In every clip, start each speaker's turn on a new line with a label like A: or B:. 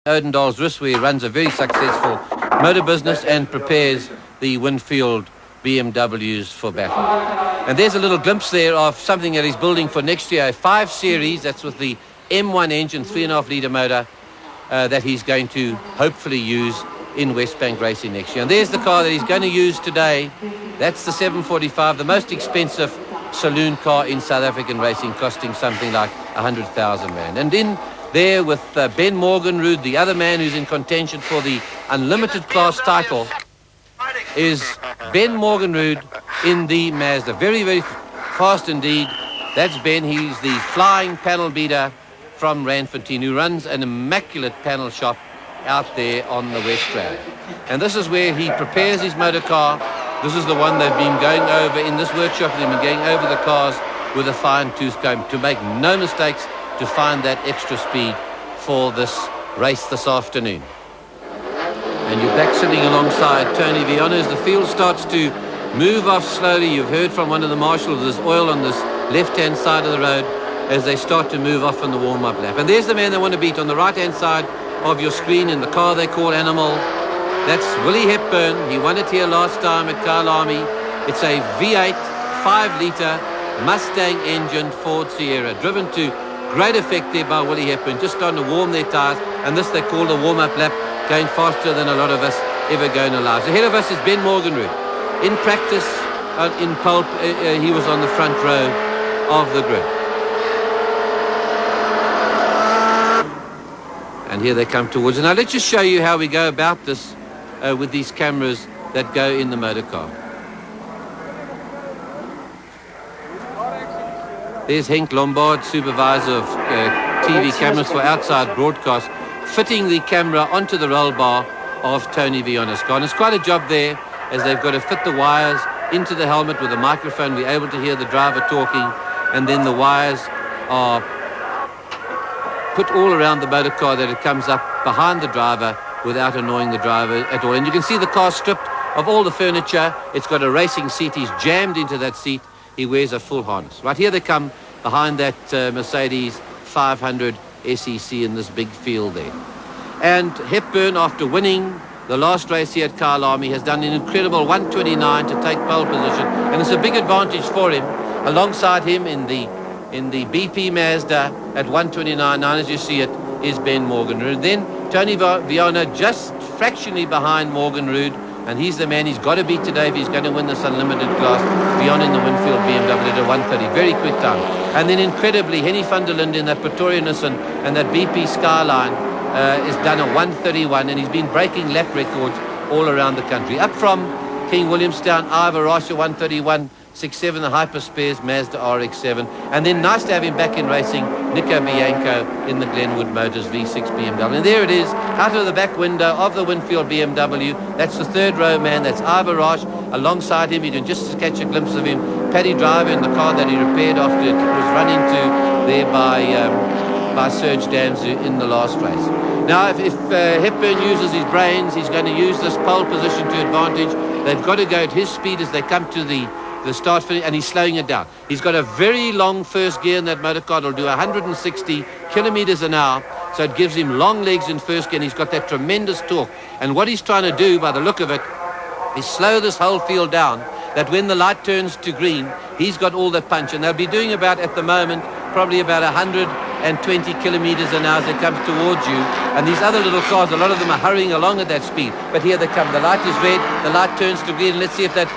A: Odendal's wrist, where he runs a very successful motor business and prepares the Winfield BMWs for battle. And there's a little glimpse there of something that he's building for next year, a 5 Series, that's with the M1 engine, 3.5 litre motor, that he's going to hopefully use in Westbank Racing next year. And there's the car that he's going to use today. That's the 745, the most expensive saloon car in South African racing, costing something like 100,000 rand. And in there with Ben Morgenrud, the other man who's in contention for the Unlimited Class title, is Ben Morgenrud in the Mazda. Very, very fast indeed. That's Ben. He's the flying panel beater from Randfontein, who runs an immaculate panel shop out there on the West Rand. And this is where he prepares his motor car. This is the one they've been going over in this workshop. They've been going over the cars with a fine-tooth comb to make no mistakes, to find that extra speed for this race this afternoon. And you're back sitting alongside Tony Viana as the field starts to move off slowly. You've heard from one of the marshals, there's oil on this left-hand side of the road as they start to move off on the warm-up lap. And there's the man they want to beat on the right-hand side of your screen in the car they call Animal. That's Willie Hepburn. He won it here last time at Kyalami. It's a V8 5-litre Mustang engine Ford Sierra, driven to great effect there by Willie Hepburn, just starting to warm their tires, and this they call the warm-up lap, going faster than a lot of us ever go in our lives. Ahead of us is Ben Morgenrud. In practice, in pulp, he was on the front row of the grid. And here they come towards. And now let's just show you how we go about this with these cameras that go in the motor car. There's Henk Lombard, supervisor of TV cameras for outside broadcast, fitting the camera onto the roll bar of Tony Viana's car. And it's quite a job there, as they've got to fit the wires into the helmet with a microphone. We're able to hear the driver talking, and then the wires are put all around the motor car that it comes up behind the driver without annoying the driver at all. And you can see the car stripped of all the furniture. It's got a racing seat. He's jammed into that seat. He wears a full harness. Right here they come behind that Mercedes 500 SEC in this big field there. And Hepburn, after winning the last race here at Kyalami, has done an incredible 129 to take pole position, and it's a big advantage for him. Alongside him in the BP Mazda at 129, now as you see it, is Ben Morgenrud. Then Tony Viana just fractionally behind Morgenrud, and he's the man he's got to beat today if he's going to win this Unlimited Class. Viana in the Winfield BMW at a 130, very quick time. And then incredibly, Henny van der Linde in that Pretoria Nissan and that BP Skyline is done at 131, and he's been breaking lap records all around the country. Up from King Williamstown, Ivor Rasha 131.67, the Hyperspares Mazda RX-7. And then nice to have him back in racing, Nico Bianco in the Glenwood Motors V6 BMW. And there it is, out of the back window of the Winfield BMW. That's the third row man, that's Ivor Rasha. Alongside him, you can just catch a glimpse of him, Paddy Driver in the car that he repaired after it was run into there by Serge Damzu in the last race. Now, if Hepburn uses his brains, he's going to use this pole position to advantage. They've got to go at his speed as they come to the start finish, and he's slowing it down. He's got a very long first gear in that motor car. It'll do 160 kilometers an hour, so it gives him long legs in first gear, and he's got that tremendous torque. And what he's trying to do, by the look of it, is slow this whole field down, that when the light turns to green, he's got all that punch. And they'll be doing about, at the moment, probably about 120 kilometers an hour as they come towards you. And these other little cars, a lot of them are hurrying along at that speed. But here they come. The light is red. The light turns to green. Let's see if that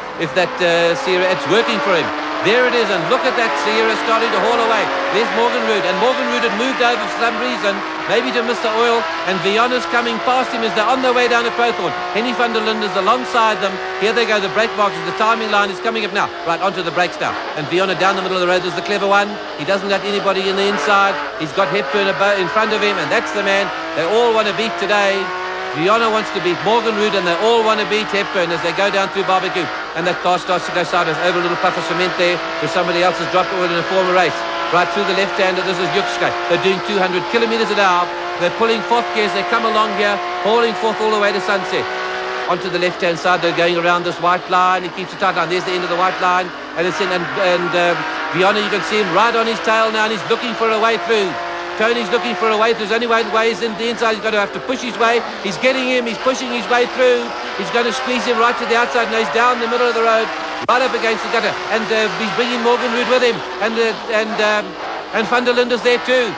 A: Sierra, it's working for him. There it is, and look at that Sierra starting to haul away. There's Morgenrud, and Morgenrud had moved over for some reason, maybe to miss the oil, and Viana's coming past him as they're on their way down to Crowthorne. Henny van der Linde's alongside them. Here they go, the brake markers, the timing line is coming up now. Right, onto the brakes now. And Viana down the middle of the road is the clever one. He doesn't let anybody in the inside. He's got Hepburn in front of him, and that's the man they all want to beat today. Viana wants to beat Morgenrud, and they all want to beat Hepburn as they go down through Barbecue. And that car starts to go sideways over a little puff of cement there where somebody else has dropped oil in a former race. Right through the left-hander, this is Yukska. They're doing 200 kilometers an hour. They're pulling fourth gears. They come along here, hauling forth all the way to Sunset. Onto the left-hand side, they're going around this white line. He keeps it tight line. There's the end of the white line. And it's in, and Viana, you can see him right on his tail now, and he's looking for a way through. Tony's looking for a way. There's only one way is in the inside. He's going to have to push his way. He's getting him. He's pushing his way through. He's going to squeeze him right to the outside. Now he's down the middle of the road, right up against the gutter. And he's bringing Morgan Rood with him. And Van der Linde's there too.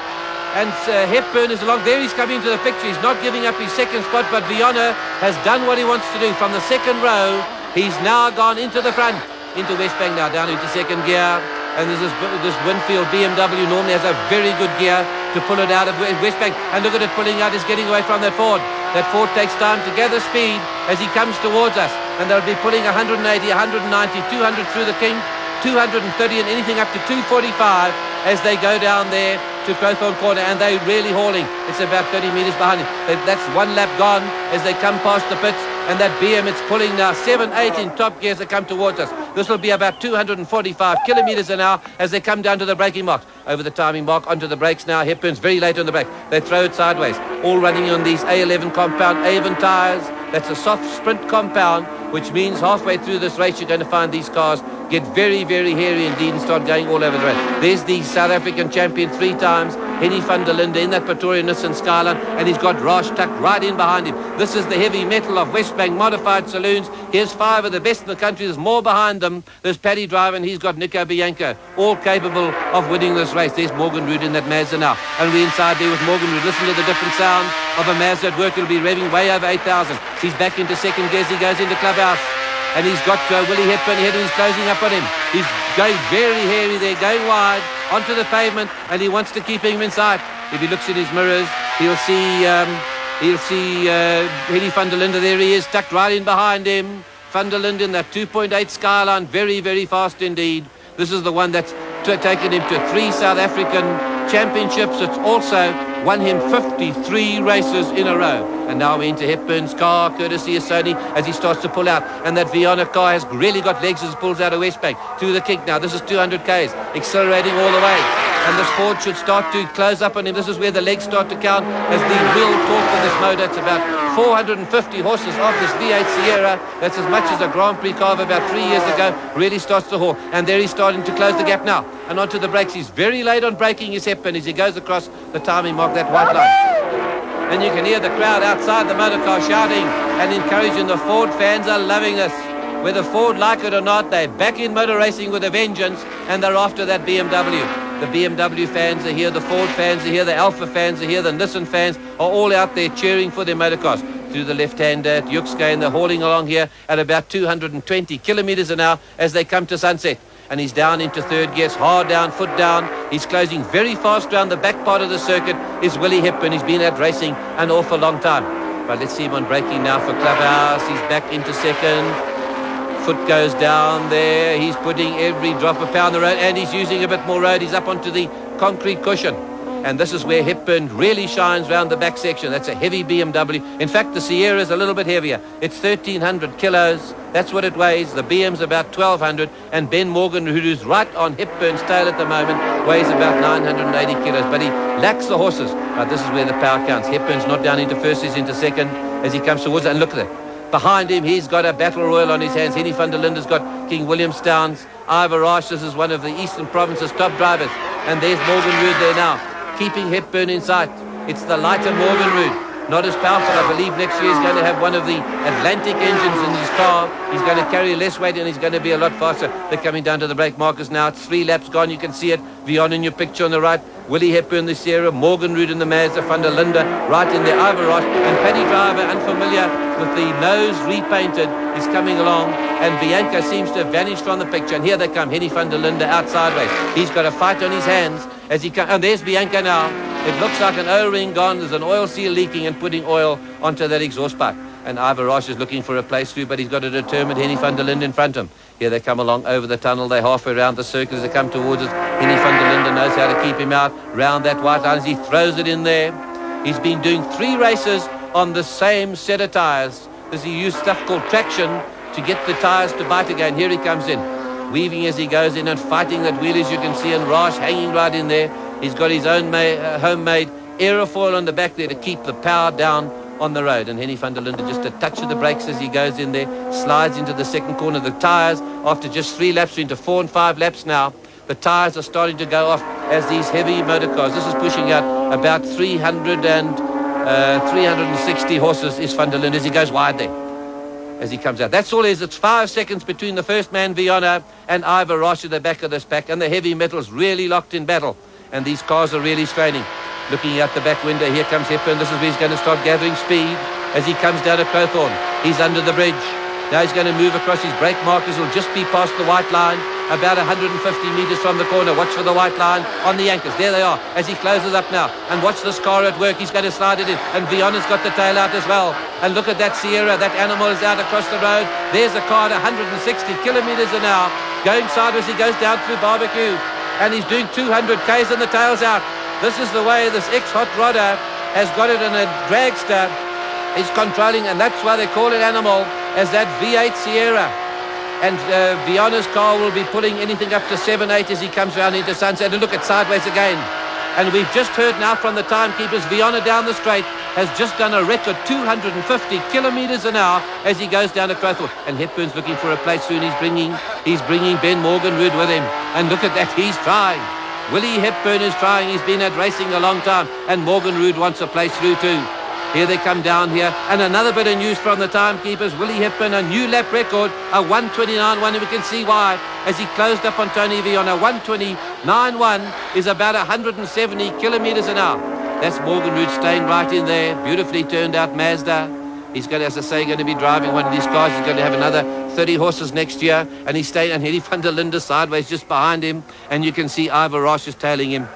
A: And Hepburn is along there. He's coming into the picture. He's not giving up his second spot, but Viana has done what he wants to do. From the second row, he's now gone into the front, into Westbank now, down into second gear. And this Winfield BMW normally has a very good gear to pull it out of Westbank. And look at it pulling out. It's getting away from that Ford. That Ford takes time to gather speed as he comes towards us. And they'll be pulling 180, 190, 200 through the King, 230 and anything up to 245 as they go down there to Crowthorne Corner, and they're really hauling. It's about 30 metres behind him. That's one lap gone as they come past the pits, and that BM, it's pulling now 7, 8 in top gears that come towards us. This will be about 245 kilometres an hour as they come down to the braking marks. Over the timing mark, onto the brakes now. Hepburn's very late on the brake. They throw it sideways. All running on these A11 compound Avon tyres. That's a soft sprint compound, which means halfway through this race you're going to find these cars get very, very hairy indeed and start going all over the road. There's the South African champion 3 times, Henny van der Linde, in that Pretoria Nissan Skyline, and he's got Raj tucked right in behind him. This is the heavy metal of Westbank modified saloons. Here's 5 of the best in the country. There's more behind them. There's Paddy Driver, and he's got Nico Bianco, all capable of winning this race. There's Morgan Rood in that Mazda now, and we're inside there with Morgan Rood. Listen to the different sound of a Mazda at work. It'll be revving way over 8,000. He's back into second gear as he goes into clubhouse. And he's got Willie Hepburn ahead, and he's closing up on him. He's going very hairy there, going wide onto the pavement, and he wants to keep him in sight. If he looks in his mirrors, he'll see Henny van der Linde. There he is, tucked right in behind him. Van der Linde in that 2.8 Skyline, very, very fast indeed. This is the one that's taken him to 3 South African championships. It's also won him 53 races in a row. And now we're into Hepburn's car, courtesy of Sony, as he starts to pull out. And that Viana car has really got legs as it pulls out of Westbank through the kick now. This is 200 Ks, accelerating all the way. And this Ford should start to close up on him. This is where the legs start to count as the real torque of this motor. It's about 450 horses off this V8 Sierra. That's as much as a Grand Prix car of about 3 years ago. Really starts to haul. And there he's starting to close the gap now. And onto the brakes. He's very late on braking his Hepburn as he goes across the timing mark, that white line. And you can hear the crowd outside the motor car shouting and encouraging. The Ford fans are loving this. Whether Ford like it or not, they're back in motor racing with a vengeance, and they're after that BMW. The BMW fans are here, the Ford fans are here, the Alpha fans are here, the Nissan fans are all out there cheering for their motor cars. Through the left-hander at Yuxkane, they're hauling along here at about 220 kilometres an hour as they come to Sunset. And he's down into third gear, hard down, foot down. He's closing very fast around the back part of the circuit is Willie Hepburn. He's been at racing an awful long time. But let's see him on braking now for Clubhouse. He's back into second. Foot goes down there. He's putting every drop of power on the road, and he's using a bit more road. He's up onto the concrete cushion. And this is where Hepburn really shines round the back section. That's a heavy BMW. In fact, the Sierra is a little bit heavier. It's 1,300 kilos. That's what it weighs. The BM's about 1,200. And Ben Morgan, who's right on Hepburn's tail at the moment, weighs about 980 kilos. But he lacks the horses. But this is where the power counts. Hepburn's not down into first, he's into second as he comes towards it. And look at that. Behind him, he's got a Battle Royal on his hands. Henny van der Linde's got King Williamstown's. Ivor Roche, this is one of the Eastern Province's top drivers. And there's Morgan Rood there now, keeping Hepburn in sight. It's the lighter Morgan Rood. Not as powerful. I believe next year he's going to have one of the Atlantic engines in his car. He's going to carry less weight and he's going to be a lot faster. They're coming down to the brake markers now. It's 3 laps gone. You can see it. Viana in your picture on the right. Willie Hepburn the Sierra. Morgan Rood in the Mazda. Van der Linde right in there. Ivor Roche. And Paddy Driver, unfamiliar with the nose repainted, is coming along. And Bianca seems to have vanished from the picture. And here they come. Henny van der Linde out sideways. He's got a fight on his hands as he comes. And there's Bianca now. It looks like an O-ring gone. There's an oil seal leaking and putting oil onto that exhaust pipe. And Ivor Roche is looking for a place through, but he's got a determined Henny van der Linde in front of him. Here they come along over the tunnel. They're halfway around the circle as they come towards us. Henny van der Linde knows how to keep him out round that white line as he throws it in there. He's been doing 3 races on the same set of tyres. As he used stuff called traction to get the tyres to bite again. Here he comes in, weaving as he goes in and fighting that wheel, as you can see, and Roche hanging right in there. He's got his own homemade aerofoil on the back there to keep the power down on the road. And Henny van der Linde just a touch of the brakes as he goes in there, slides into the second corner. The tyres, after just 3 laps, into 4 and 5 laps now, the tyres are starting to go off as these heavy motor cars. This is pushing out about 360 horses is Van der Linde as he goes wide there, as he comes out. That's all it is. It's 5 seconds between the first man, Viana, and Ivor Roche at the back of this pack, and the heavy metals really locked in battle, and these cars are really straining. Looking out the back window, here comes Hepburn. This is where he's going to start gathering speed as he comes down to Crowthorne. He's under the bridge. Now he's going to move across. His brake markers will just be past the white line, about 150 metres from the corner. Watch for the white line on the anchors. There they are as he closes up now. And watch this car at work. He's going to slide it in. And Viana's got the tail out as well. And look at that Sierra. That animal is out across the road. There's a car at 160 kilometres an hour going sideways. He goes down through Barbecue. And he's doing 200 Ks and the tail's out. This is the way this ex-hot rodder has got it in a dragster. He's controlling, and that's why they call it Animal, as that V8 Sierra. And Viana's car will be pulling anything up to 7-8 as he comes round into Sunset. And look at sideways again. And we've just heard now from the timekeepers, Viana down the straight has just done a record 250 kilometres an hour as he goes down to Crowthorne. And Hepburn's looking for a place soon. He's bringing Ben Morganrood with him. And look at that, he's trying. Willie Hepburn is trying. He's been at racing a long time. And Morganrood wants a place through too. Here they come down here. And another bit of news from the timekeepers. Willie Hepburn, a new lap record, a 1:29.1, and we can see why. As he closed up on Tony Viana, 1:29.1 is about 170 kilometres an hour. That's Morganrood staying right in there. Beautifully turned out Mazda. He's going to, as I say, going to be driving one of these cars. He's going to have another 30 horses next year. And he's staying, and Hedy van der Linde sideways just behind him. And you can see Ivor Roche is tailing him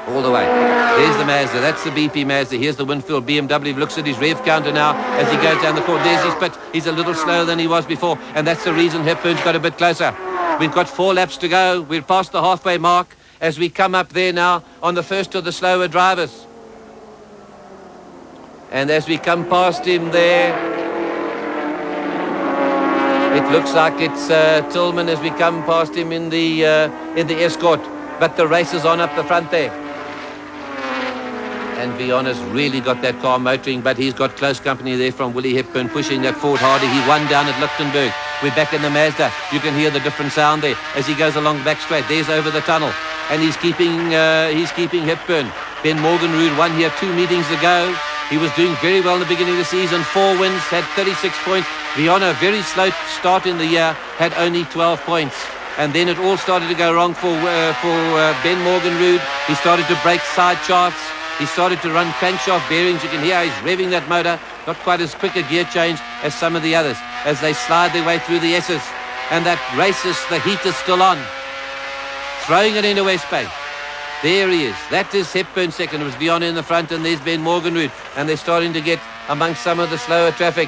A: all the way. There's the Mazda. That's the BP Mazda. Here's the Winfield BMW. Looks at his rev counter now as he goes down the court. There's his pit. He's a little slower than he was before. And that's the reason Hepburn's got a bit closer. We've got 4 laps to go. We're past the halfway mark as we come up there now on the first of the slower drivers. And as we come past him there, it looks like it's Tillman as we come past him in the Escort. But the race is on up the front there. And Viana's really got that car motoring, but he's got close company there from Willie Hepburn pushing that Ford harder. He won down at Lichtenberg. We're back in the Mazda. You can hear the different sound there as he goes along back straight. There's over the tunnel. And he's keeping Hepburn. Ben Morganrood won here 2 meetings ago. He was doing very well in the beginning of the season. 4 wins, had 36 points. Viana, a very slow start in the year, had only 12 points. And then it all started to go wrong for Ben Morganrood. He started to break side shafts. He started to run crankshaft bearings. You can hear he's revving that motor. Not quite as quick a gear change as some of the others as they slide their way through the S's. And that race is, the heat is still on. Throwing it into West Bay. There he is. That is Hepburn second. It was Viana in the front, and there's Ben Morganrood. And they're starting to get amongst some of the slower traffic.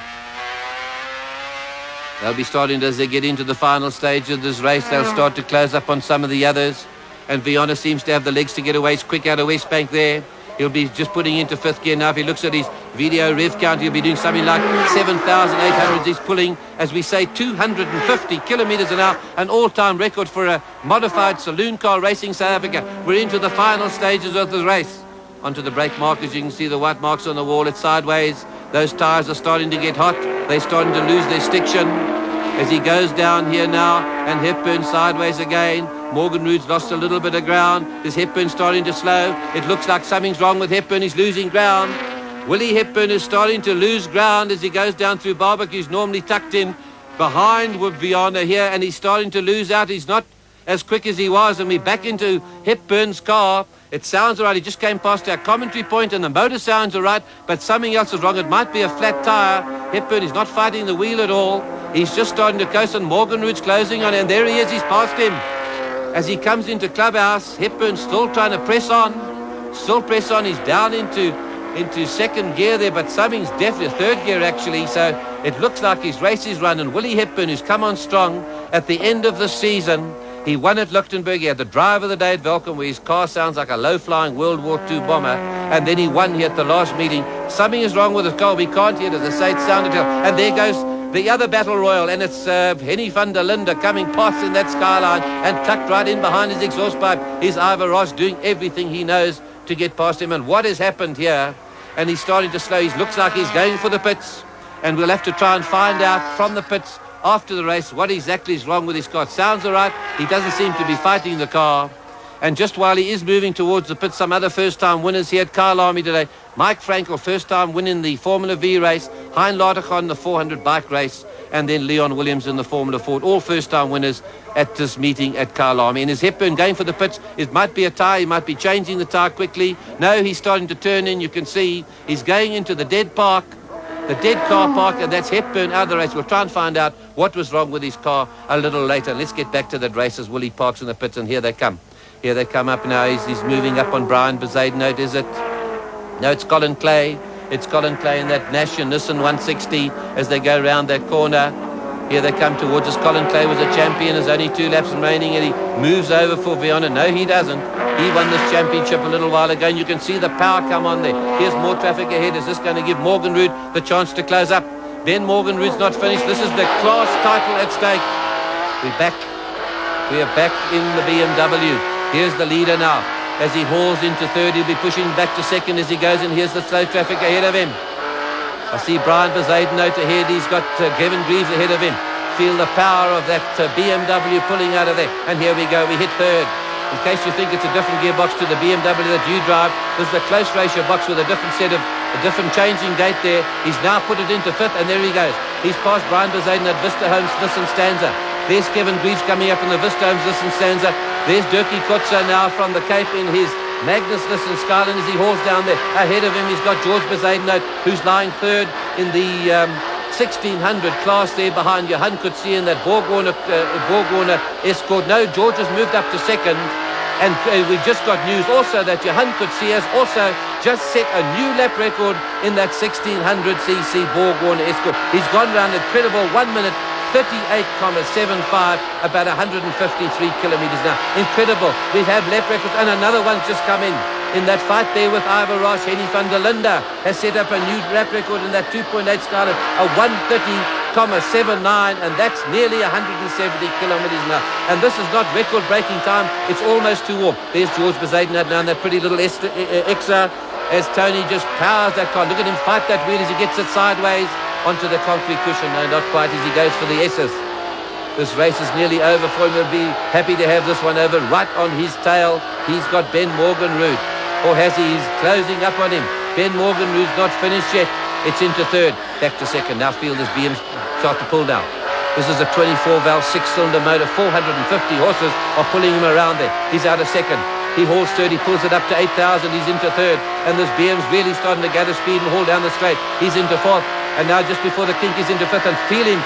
A: They'll be starting to, as they get into the final stage of this race, they'll start to close up on some of the others. And Viana seems to have the legs to get away. He's quick out of West Bank there. He'll be just putting into 5th gear now. If he looks at his video rev count, he'll be doing something like 7,800. He's pulling, as we say, 250 kilometres an hour, an all-time record for a modified saloon car racing South Africa. We're into the final stages of the race. Onto the brake markers, you can see the white marks on the wall. It's sideways. Those tyres are starting to get hot. They're starting to lose their stiction. As he goes down here now, and Hepburn sideways again. Morganrood's lost a little bit of ground. Is Hepburn starting to slow? It looks like something's wrong with Hepburn. He's losing ground. Willie Hepburn is starting to lose ground as he goes down through Barbecue. He's normally tucked in behind Viana here, and he's starting to lose out. He's not as quick as he was, and we're back into Hepburn's car. It sounds all right. He just came past our commentary point, and the motor sounds all right, but something else is wrong. It might be a flat tyre. Hepburn is not fighting the wheel at all. He's just starting to coast, and Morganrood's closing on, and there he is. He's passed him. As he comes into Clubhouse, Hepburn's still trying to press on. Still press on. He's down into 2nd gear there, but something's definitely 3rd gear actually. So it looks like his race is run. And Willie Hepburn, who's come on strong at the end of the season, he won at Lichtenberg. He had the drive of the day at Velkom, where his car sounds like a low-flying World War II bomber. And then he won here at the last meeting. Something is wrong with his car. We can't hear it. As I say, it sounded hell. And there goes the other battle royal, and it's Hedy van der Linde coming past in that skyline and tucked right in behind his exhaust pipe. Here's Ivor Roche doing everything he knows to get past him. And what has happened here? And he's starting to slow. He looks like he's going for the pits, and we'll have to try and find out from the pits after the race what exactly is wrong with his car. It sounds all right. He doesn't seem to be fighting the car. And just while he is moving towards the pit, some other first-time winners here at Kyle Army today. Mike Frankel, first-time win in the Formula V race. Hein Ladergan, the 400 bike race. And then Leon Williams in the Formula Ford. All first-time winners at this meeting at Kyle Army. And is Hepburn going for the pits? It might be a tyre. He might be changing the tyre quickly. No, he's starting to turn in. You can see he's going into the dead park. The dead car park, and that's Hepburn out of the race. We'll try and find out what was wrong with his car a little later. Let's get back to that race as Willie parks in the pits, and here they come. Here they come up now. He's moving up on Brian Bezaid. No, is it? No, it's Colin Clay. It's Colin Clay in that Nash and Nissan 160 as they go around that corner. Here they come towards us. Colin Clay was a champion. There's only 2 laps remaining, and he moves over for Viana. No, he doesn't. He won this championship a little while ago, and you can see the power come on there. Here's more traffic ahead. Is this going to give Morgan Rood the chance to close up? Ben Morgan Rood's not finished. This is the class title at stake. We're back. We are back in the BMW. Here's the leader now. As he hauls into third, he'll be pushing back to second as he goes in. Here's the slow traffic ahead of him. I see Brian Bezaiden out ahead. He's got Kevin Greaves ahead of him. Feel the power of that BMW pulling out of there. And here we go. We hit third. In case you think it's a different gearbox to the BMW that you drive, this is a close ratio box with a different set of a different changing gate there. He's now put it into fifth, and there he goes. He's passed Brian Bezaiden at Vista Homes Nissan Stanza. There's Kevin Greaves coming up in the Vista Homes Nissan Stanza. There's Dirkie Kotza now from the Cape in his Magnus Nissan Skyline as he hauls down there. Ahead of him, he's got George Bezaiden who's lying third in the 1600 class there behind Johan Kutsi in that Borg Warner Escort. No, George has moved up to second. And we just got news also that Johan Kutsi has also just set a new lap record in that 1600cc Borg Warner Escort. He's gone around an incredible 1 minute 38.75, about 153 kilometers now. Incredible. We have lap records, and another one's just come in that fight there with Ivor Roche. Henny van der Linde has set up a new lap record in that 2.8 Scarlet, a 130.79, and that's nearly 170 kilometers now. And this is not record-breaking time. It's almost too warm. There's George Bezaiden now in that pretty little Exa as Tony just powers that car. Look at him fight that wheel as he gets it sideways onto the concrete cushion. No, not quite, as he goes for the S's. This race is nearly over for him. He'll be happy to have this one over. Right on his tail, he's got Ben Morgan Rood. Or has he? He's closing up on him. Ben Morgan Rood's not finished yet. It's into third. Back to second. Now Fielders BMs start to pull down. This is a 24-valve, 6-cylinder motor. 450 horses are pulling him around there. He's out of second. He hauls third. He pulls it up to 8,000. He's into third. And this BM's really starting to gather speed and haul down the straight. He's into fourth. And now just before the kink, he's into fifth. And feel him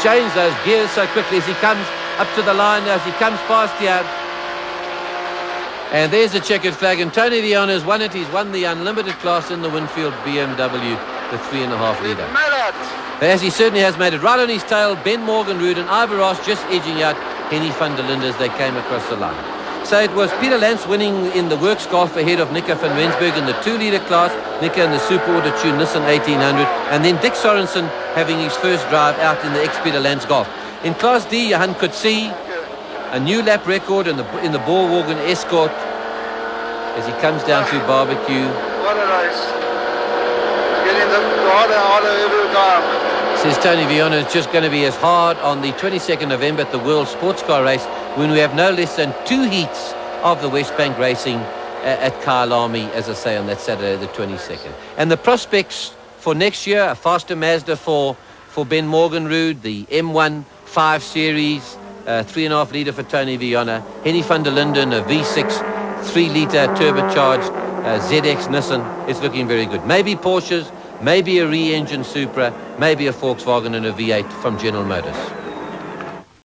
A: change those gears so quickly as he comes up to the line, as he comes past here. And there's the checkered flag. And Tony Viana has won it. He's won the unlimited class in the Winfield BMW, the 3.5 litre. As he certainly has made it. Right on his tail, Ben Morgan Rood and Ivor Ross just edging out Henny van der Linde as they came across the line. So it was Peter Lance winning in the works golf ahead of Nico van Rensburg in the 2-litre class, Nico in the Super Auto Tune Nissan 1800, and then Dick Sorensen having his first drive out in the ex-Peter Lance golf. In Class D, Johan Kutsi, a new lap record in the Borg-Warner Escort as he comes down through barbecue.
B: What a race. Getting the harder every time.
A: Says Tony Viana, it's just going to be as hard on the 22nd November at the World Sports Car Race when we have no less than 2 heats of the West Bank Racing at Kyle Army, as I say, on that Saturday the 22nd. And the prospects for next year, a faster Mazda for Ben Morgan Rood, the M1 5 Series, 3.5 litre for Tony Viana, Henny van der Linden, a V6 3-litre turbocharged ZX Nissan. It's looking very good. Maybe Porsches, maybe a re-engined Supra, maybe a Volkswagen and a V8 from General Motors.